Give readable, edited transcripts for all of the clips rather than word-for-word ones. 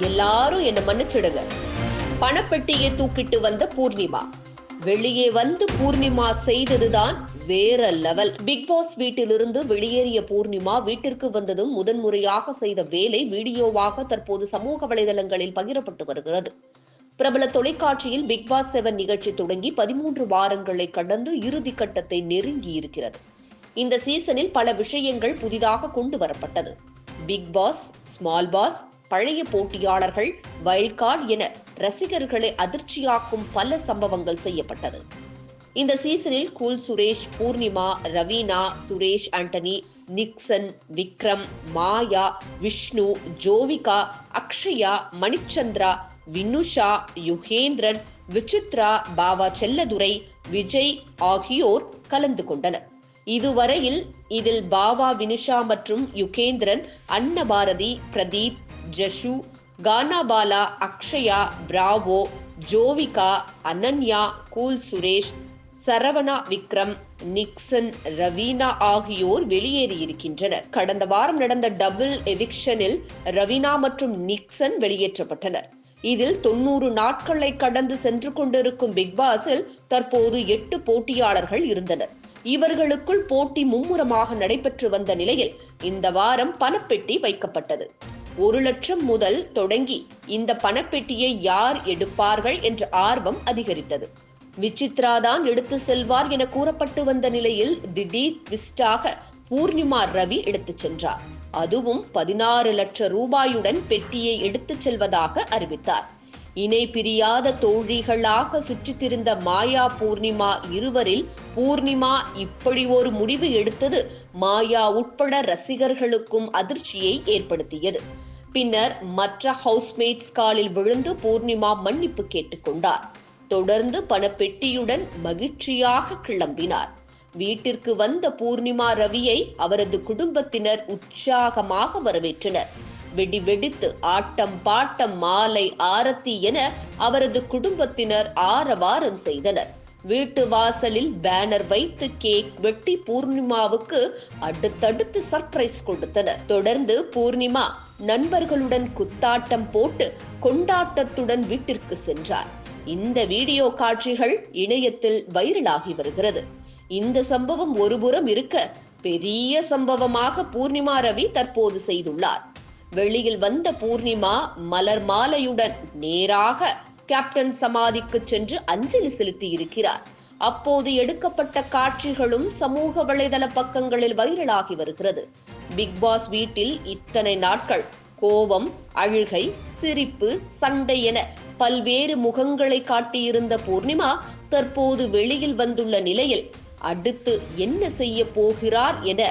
எல்லாரும் என்ன மன்னிச்சிடுங்க. பணப்பெட்டியை தூக்கிட்டு வந்த பூர்ணிமா வெளியே வந்து பூர்ணிமா செய்ததுதான் வேற லெவல். பிக் பாஸ் வீட்டிலிருந்து வெளியேறிய பூர்ணிமா வீட்டிற்கு வந்ததும் முதன்முறையாக செய்த வேலை வீடியோவாக தற்போது சமூக வலைதளங்களில் பகிரப்பட்டு வருகிறது. பிரபல தொலைக்காட்சியில் பிக் பாஸ் 7 நிகழ்ச்சி தொடங்கி 13 வாரங்களை கடந்து இறுதி கட்டத்தை நெருங்கி இருக்கிறது. இந்த சீசனில் பல விஷயங்கள் புதிதாக கொண்டு வரப்பட்டது. பிக் பாஸ், ஸ்மால் பாஸ், பழைய போட்டியாளர்கள், வைல்ட் கார்டு என ரசிகர்களை அதிர்ச்சியாக்கும் பல சம்பவங்கள் செய்யப்பட்டது. இந்த சீசனில் கூல் சுரேஷ், பூர்ணிமா, ரவீனா, சுரேஷ் ஆண்டனி, நிக்சன், விக்ரம், மாயா, விஷ்ணு, ஜோவிகா, அக்ஷயா, மணிச்சந்திரா, வினுஷா, யுகேந்திரன், விசித்ரா, பாவா செல்லதுரை, விஜய் ஆகியோர் கலந்து கொண்டனர். இதுவரையில் இதில் பாவா, வினுஷா மற்றும் Yugendran, Annabharathi, Pradeep, Jashu, Gana Bala, Akshaya, Bravo, Jovika, Ananya, cool Suresh, Saravana, Vikram, Nixon, Raveena ஆகியோர் வெளியேறியிருக்கின்றனர். கடந்த வாரம் நடந்த டபுள் எவிக்ஷனில் ரவீனா மற்றும் நிக்சன் வெளியேற்றப்பட்டனர். இதில் 90 நாட்களை கடந்து சென்று கொண்டிருக்கும் பிக் பாஸில் தற்போது 8 போட்டியாளர்கள் இருந்தனர். இவர்களுக்குள் போட்டி மும்முரமாக நடைபெற்று வந்த நிலையில் இந்த வாரம் பணப்பெட்டி வைக்கப்பட்டது. 1 லட்சம் முதல் தொடங்கி இந்த பணப்பெட்டியை யார் எடுப்பார்கள் என்ற ஆர்வம் அதிகரித்தது. விசித்ரா தான் எடுத்து செல்வார் என கூறப்பட்டு வந்த நிலையில் திடீர் ட்விஸ்டாக பூர்ணிமா ரவி எடுத்துச் சென்றார். அதுவும் 16 லட்சம் ரூபாயுடன் பெட்டியை எடுத்துச் செல்வதாக அறிவித்தார். இணை பிரியாத தோழிகளாக சுற்றித்திருந்த மாயா, பூர்ணிமா இருவரில் பூர்ணிமா இப்படி ஒரு முடிவு எடுத்தது மாயா உட்பட ரசிகர்களுக்கும் அதிர்ச்சியை ஏற்படுத்தியது. பின்னர் மற்ற ஹவுஸ்மேட்ஸ் காலில் விழுந்து பூர்ணிமா மன்னிப்பு கேட்டுக்கொண்டார். தொடர்ந்து பணப்பெட்டியுடன் மகிழ்ச்சியாக கிளம்பினார். வீட்டிற்கு வந்த பூர்ணிமா ரவியை அவரது குடும்பத்தினர் உற்சாகமாக வரவேற்றனர். வெடி வெடித்து ஆட்டம் பாட்டம், மாலை ஆரத்தி என அவரது குடும்பத்தினர் ஆரவாரம் செய்தனர். வீட்டு வாசலில் பேனர் வைத்து கேக் வெட்டி பூர்ணிமாவுக்கு அடுத்தடுத்து சர்ப்ரைஸ் கொடுத்தனர். தொடர்ந்து பூர்ணிமா நண்பர்களுடன் குத்தாட்டம் போட்டு கொண்டாட்டத்துடன் வீட்டிற்கு சென்றார். இந்த வீடியோ காட்சிகள் இணையத்தில் வைரலாகி வருகிறது. இந்த சம்பவம் ஒருபுறம் இருக்க, பெரிய சம்பவமாக பூர்ணிமா ரவி தற்போது செய்துள்ளார். வெளியில் வந்த பூர்ணிமா மலர் மாலையுடன் நேராக கேப்டன் சமாதிக்கு சென்று அஞ்சலி செலுத்தி இருக்கிறார். அப்போது எடுக்கப்பட்ட காட்சிகளும் சமூக வலைதள பக்கங்களில் வைரலாகி வருகிறது. பிக் பாஸ் வீட்டில் இத்தனை நாட்கள் கோபம், அழுகை, சிரிப்பு, சண்டை என பல்வேறு முகங்களை காட்டியிருந்த பூர்ணிமா தற்போது வெளியில் வந்துள்ள நிலையில் அடுத்து என்ன செய்ய போகிறார் என,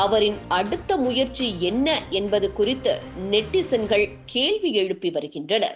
அவரின் அடுத்த முயற்சி என்ன என்பது குறித்து நெட்டிசன்கள் கேள்வி எழுப்பி வருகின்றனர்.